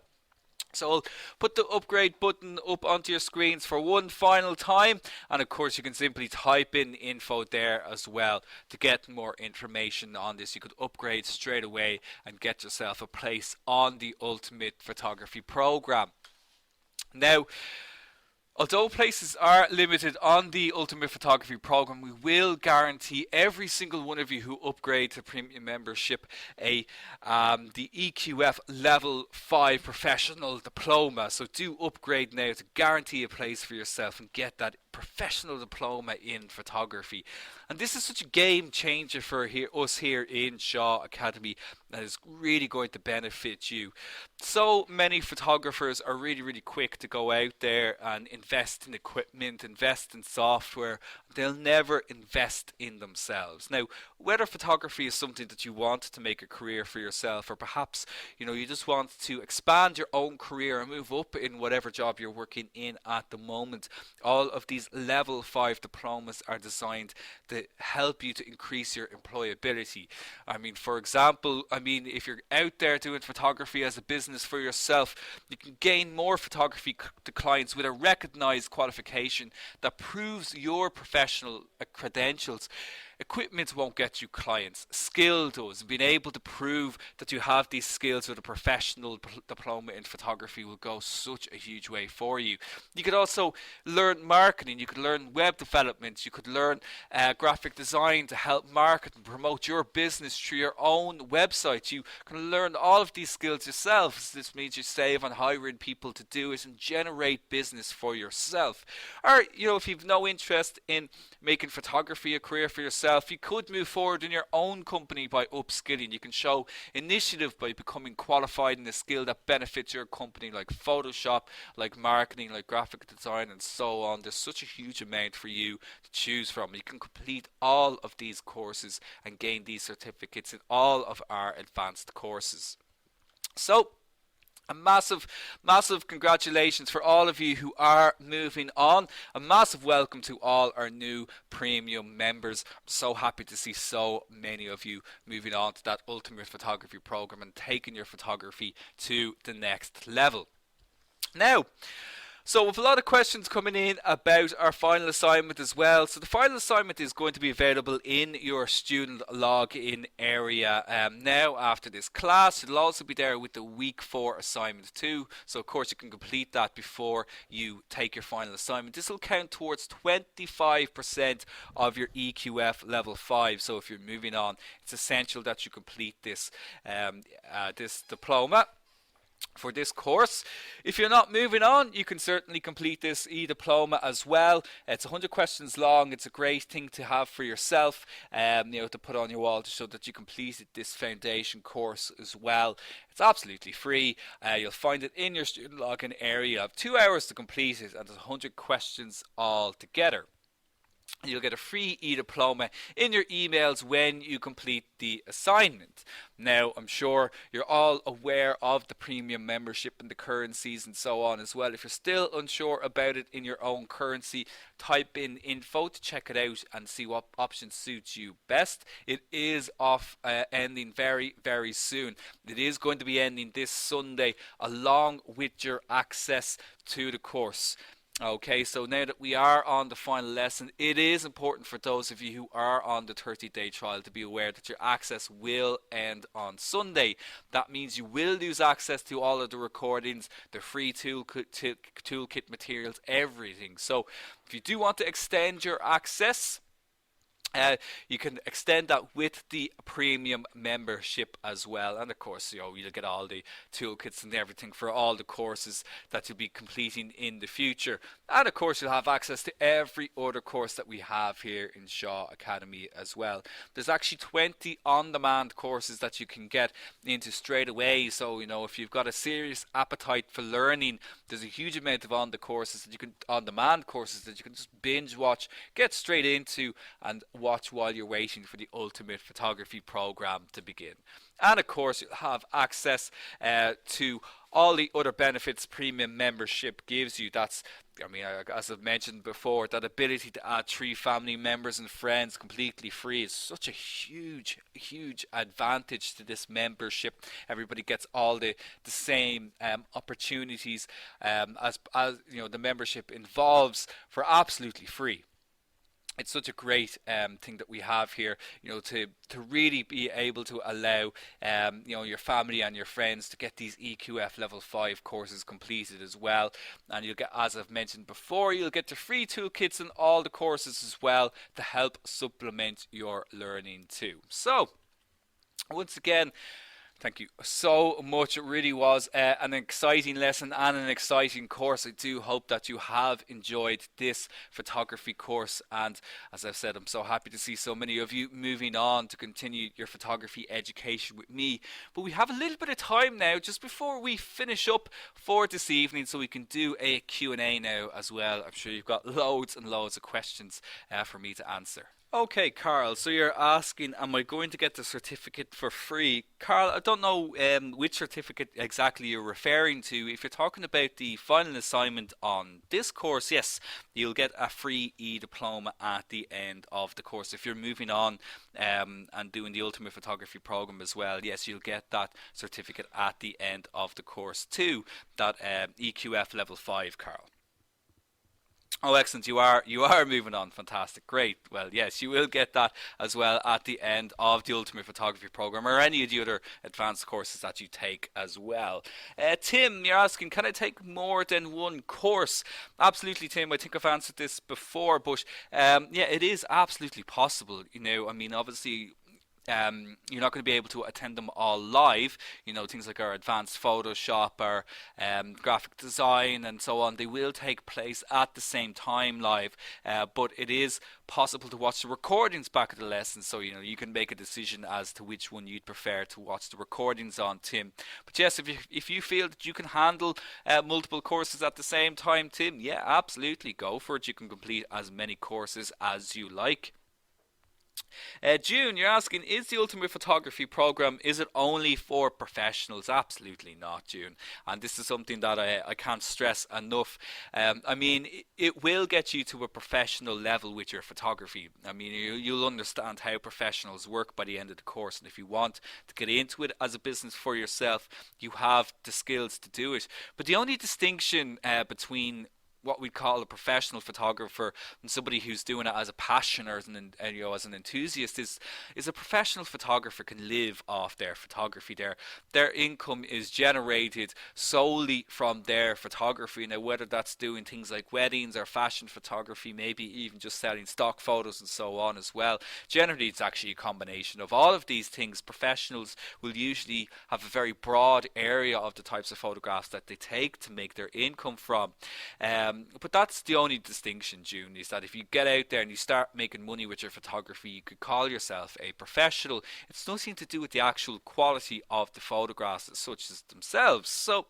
S1: So I'll put the upgrade button up onto your screens for one final time, and of course you can simply type in info there as well to get more information on this. You could upgrade straight away and get yourself a place on the Ultimate Photography program. Now, although places are limited on the Ultimate Photography program, we will guarantee every single one of you who upgrade to premium membership the EQF Level 5 Professional Diploma. So do upgrade now to guarantee a place for yourself and get that professional diploma in photography. And this is such a game changer for us here in Shaw Academy that is really going to benefit you. So many photographers are really quick to go out there and invest in equipment, invest in software. They'll never invest in themselves. Now, whether photography is something that you want to make a career for yourself, or perhaps you just want to expand your own career and move up in whatever job you're working in at the moment, all of these level 5 diplomas are designed to help you to increase your employability. I mean, for example, if you're out there doing photography as a business for yourself, you can gain more photography clients with a recognized qualification that proves your professional credentials. Equipment won't get you clients. Skill does. Being able to prove that you have these skills with a professional diploma in photography will go such a huge way for you. You could also learn marketing. You could learn web development. You could learn graphic design to help market and promote your business through your own website. You can learn all of these skills yourself. This means you save on hiring people to do it and generate business for yourself. Or, if you've no interest in making photography a career for yourself, you could move forward in your own company by upskilling. You can show initiative by becoming qualified in a skill that benefits your company, like Photoshop, like marketing, like graphic design, and so on. There's such a huge amount for you to choose from. You can complete all of these courses and gain these certificates in all of our advanced courses. So, a massive congratulations for all of you who are moving on. A massive welcome to all our new premium members. I'm so happy to see so many of you moving on to that Ultimate Photography program and taking your photography to the next level. Now, so with a lot of questions coming in about our final assignment as well. So the final assignment is going to be available in your student login area now after this class. It'll also be there with the week 4 assignment too. So of course you can complete that before you take your final assignment. This will count towards 25% of your EQF level 5. So if you're moving on, it's essential that you complete this this diploma for this course. If you're not moving on, you can certainly complete this e-diploma as well. It's 100 questions long. It's a great thing to have for yourself, to put on your wall to show that you completed this foundation course as well. It's absolutely free. You'll find it in your student login area. You have 2 hours to complete it, and there's 100 questions all together. You'll get a free e-diploma in your emails when you complete the assignment. Now, I'm sure you're all aware of the premium membership and the currencies and so on as well. If you're still unsure about it in your own currency, type in info to check it out and see what option suits you best. It is ending very soon. It is going to be ending this Sunday along with your access to the course. Okay, so now that we are on the final lesson, it is important for those of you who are on the 30-day trial to be aware that your access will end on Sunday. That means you will lose access to all of the recordings, the free toolkit materials, everything. So if you do want to extend your access, you can extend that with the premium membership as well, and of course you'll get all the toolkits and everything for all the courses that you'll be completing in the future, and of course you'll have access to every other course that we have here in Shaw Academy as well. There's actually 20 on-demand courses that you can get into straight away, so if you've got a serious appetite for learning, there's a huge amount of on-demand courses that you can just binge watch, get straight into, and watch while you're waiting for the Ultimate Photography program to begin. And of course you'll have access to all the other benefits premium membership gives you. That's, as I've mentioned before, that ability to add 3 family members and friends completely free is such a huge advantage to this membership. Everybody gets all the same opportunities as the membership involves for absolutely free. it's such a great thing that we have here, to really be able to allow, your family and your friends to get these EQF level 5 courses completed as well. And you'll get, as I've mentioned before, you'll get the free toolkits and all the courses as well to help supplement your learning too. So, once again, thank you so much. It really was an exciting lesson and an exciting course. I do hope that you have enjoyed this photography course. And as I've said, I'm so happy to see so many of you moving on to continue your photography education with me. But we have a little bit of time now just before we finish up for this evening, so we can do a Q&A now as well. I'm sure you've got loads and loads of questions for me to answer. Okay, Carl, so you're asking, am I going to get the certificate for free? Carl, I don't know which certificate exactly you're referring to. If you're talking about the final assignment on this course, yes, you'll get a free e-diploma at the end of the course. If you're moving on and doing the Ultimate Photography program as well, yes, you'll get that certificate at the end of the course too, that EQF level 5, Carl. Oh, excellent! You are moving on. Fantastic, great. Well, yes, you will get that as well at the end of the Ultimate Photography program, or any of the other advanced courses that you take as well. Tim, you're asking, can I take more than one course? Absolutely, Tim. I think I've answered this before, but yeah, it is absolutely possible. I mean, obviously, you're not going to be able to attend them all live. Things like our advanced Photoshop, our graphic design, and so on. They will take place at the same time live, but it is possible to watch the recordings back of the lesson. So you can make a decision as to which one you'd prefer to watch the recordings on, Tim. But yes, if you feel that you can handle multiple courses at the same time, Tim, yeah, absolutely, go for it. You can complete as many courses as you like. June, you're asking, is the Ultimate Photography program, is it only for professionals? Absolutely not, June. And this is something that I can't stress enough. I mean, it will get you to a professional level with your photography. I mean, you'll understand how professionals work by the end of the course. And if you want to get into it as a business for yourself, you have the skills to do it. But the only distinction between what we'd call a professional photographer and somebody who's doing it as a passion or as an enthusiast is a professional photographer can live off their photography. Their income is generated solely from their photography. Now, whether that's doing things like weddings or fashion photography, maybe even just selling stock photos and so on as well. Generally, it's actually a combination of all of these things. Professionals will usually have a very broad area of the types of photographs that they take to make their income from. But that's the only distinction, June, is that if you get out there and you start making money with your photography, you could call yourself a professional. It's nothing to do with the actual quality of the photographs as such as themselves. So,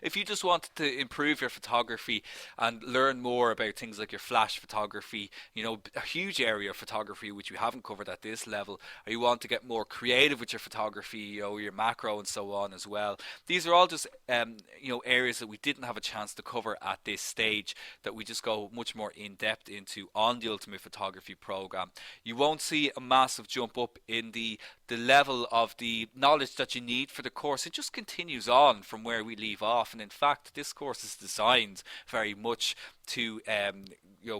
S1: if you just wanted to improve your photography and learn more about things like your flash photography, a huge area of photography which we haven't covered at this level, or you want to get more creative with your photography, your macro and so on as well. These are all just, areas that we didn't have a chance to cover at this stage, that we just go much more in depth into on the Ultimate Photography program. You won't see a massive jump up in the level of the knowledge that you need for the course. It just continues on from where we leave off, and in fact this course is designed very much to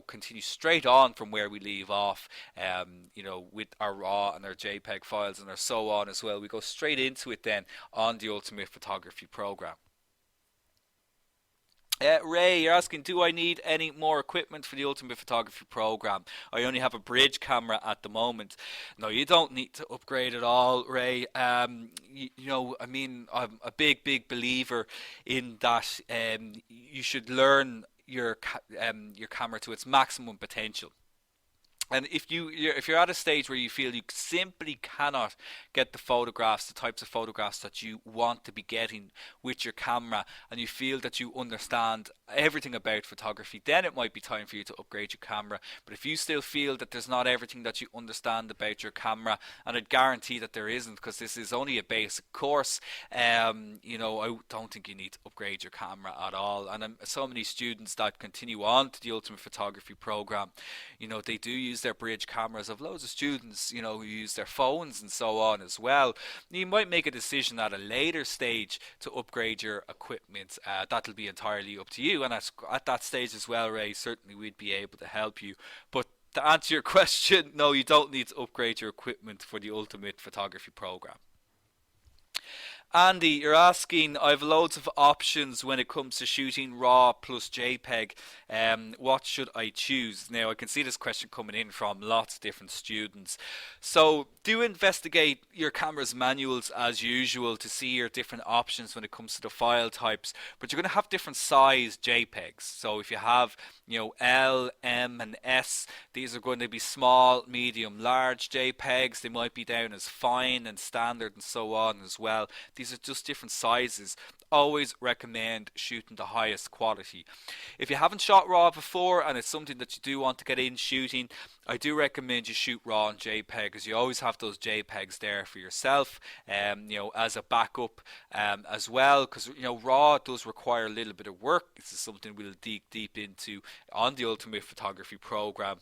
S1: continue straight on from where we leave off, with our raw and our JPEG files and our so on as well. We go straight into it then on the Ultimate Photography program. Ray, you're asking, do I need any more equipment for the Ultimate Photography program? I only have a bridge camera at the moment. No, you don't need to upgrade at all, Ray. I mean, I'm a big believer in that. You should learn your camera to its maximum potential. And if you're at a stage where you feel you simply cannot get the types of photographs that you want to be getting with your camera, and you feel that you understand everything about photography, then it might be time for you to upgrade your camera. But if you still feel that there's not everything that you understand about your camera, and I'd guarantee that there isn't, because this is only a basic course, I don't think you need to upgrade your camera at all. And so many students that continue on to the Ultimate Photography program, they do use use their bridge cameras. I've loads of students, who use their phones and so on as well. You might make a decision at a later stage to upgrade your equipment. That'll be entirely up to you. And at that stage as well, Ray, certainly we'd be able to help you. But to answer your question, no, you don't need to upgrade your equipment for the ultimate photography program. Andy, you're asking, I've loads of options when it comes to shooting RAW plus JPEG. What should I choose? Now, I can see this question coming in from lots of different students. So, do investigate your camera's manuals as usual to see your different options when it comes to the file types. But you're going to have different size JPEGs. So, if you have, L, M, and S, these are going to be small, medium, large JPEGs. They might be down as fine and standard and so on as well. These are just different sizes. Always recommend shooting the highest quality. If you haven't shot RAW before and it's something that you do want to get in shooting, I do recommend you shoot RAW and JPEG, because you always have those JPEGs there for yourself, as a backup as well, because RAW does require a little bit of work. This is something we'll dig deep into on the Ultimate Photography program.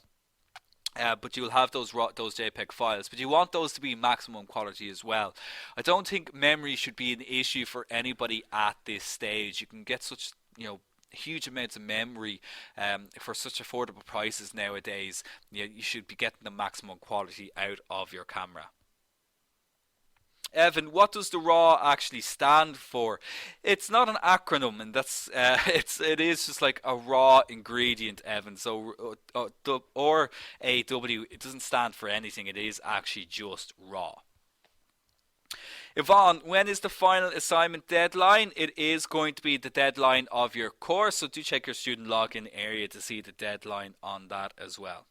S1: But you'll have those JPEG files, but you want those to be maximum quality as well. I don't think memory should be an issue for anybody at this stage. You can get such huge amounts of memory for such affordable prices nowadays. You should be getting the maximum quality out of your camera. Evan, what does the RAW actually stand for? It's not an acronym, and that's it is just like a raw ingredient, Evan. So or AW, it doesn't stand for anything. It is actually just RAW. Yvonne, when is the final assignment deadline? It is going to be the deadline of your course, so do check your student login area to see the deadline on that as well.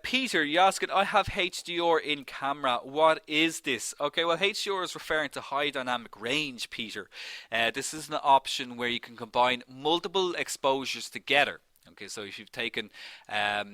S1: Peter, you're asking, I have HDR in camera. What is this? Okay, well, HDR is referring to high dynamic range, Peter. This is an option where you can combine multiple exposures together. Okay, so if you've taken,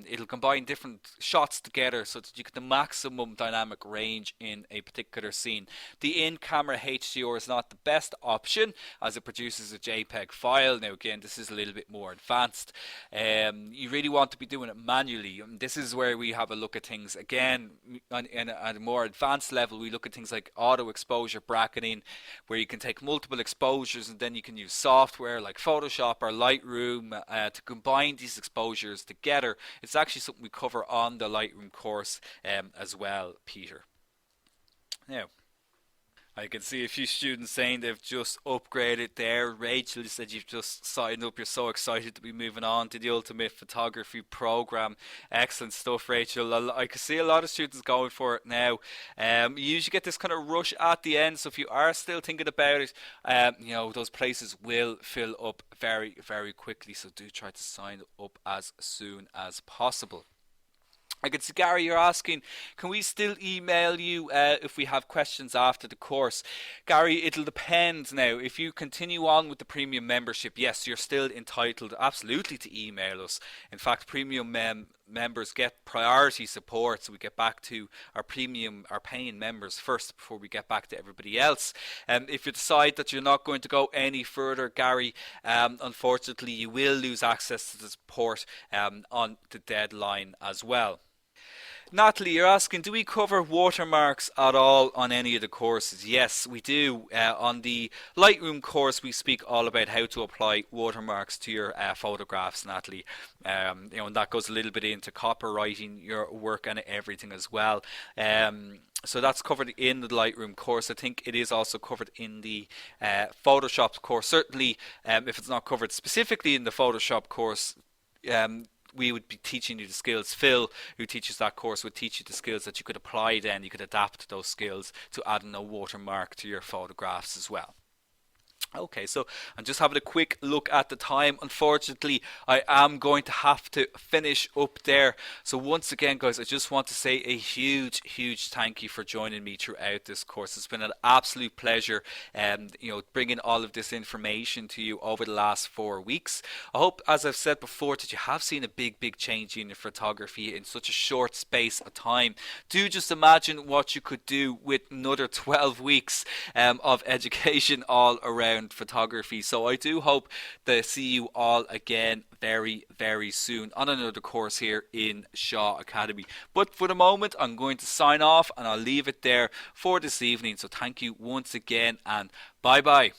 S1: it'll combine different shots together so that you get the maximum dynamic range in a particular scene. The in-camera HDR is not the best option as it produces a JPEG file. Now again, this is a little bit more advanced. You really want to be doing it manually. This is where we have a look at things again at a more advanced level. We look at things like auto exposure bracketing, where you can take multiple exposures and then you can use software like Photoshop or Lightroom to combine these exposures together. It's actually something we cover on the Lightroom course as well, Peter. Now, I can see a few students saying they've just upgraded there. Rachel said you've just signed up. You're so excited to be moving on to the Ultimate Photography program. Excellent stuff, Rachel. I can see a lot of students going for it now. You usually get this kind of rush at the end, so if you are still thinking about it, those places will fill up very, very quickly. So do try to sign up as soon as possible. I can see, Gary, you're asking, can we still email you if we have questions after the course? Gary, it'll depend now. If you continue on with the premium membership, yes, you're still entitled absolutely to email us. In fact, premium members get priority support, so we get back to our paying members first before we get back to everybody else. If you decide that you're not going to go any further, Gary, unfortunately you will lose access to the support on the deadline as well. Natalie, you're asking, do we cover watermarks at all on any of the courses? Yes, we do. On the Lightroom course, we speak all about how to apply watermarks to your photographs, Natalie. And that goes a little bit into copyrighting your work and everything as well. So that's covered in the Lightroom course. I think it is also covered in the Photoshop course. Certainly, if it's not covered specifically in the Photoshop course, we would be teaching you the skills. Phil, who teaches that course, would teach you the skills that you could apply then. You could adapt those skills to adding a watermark to your photographs as well. Okay, so I'm just having a quick look at the time. Unfortunately, I am going to have to finish up there. So once again, guys, I just want to say a huge, huge thank you for joining me throughout this course. It's been an absolute pleasure, bringing all of this information to you over the last 4 weeks. I hope, as I've said before, that you have seen a big, big change in your photography in such a short space of time. Do just imagine what you could do with another 12 weeks of education all around learned photography. So I do hope to see you all again very, very soon on another course here in Shaw Academy. But for the moment, I'm going to sign off and I'll leave it there for this evening. So thank you once again and bye bye.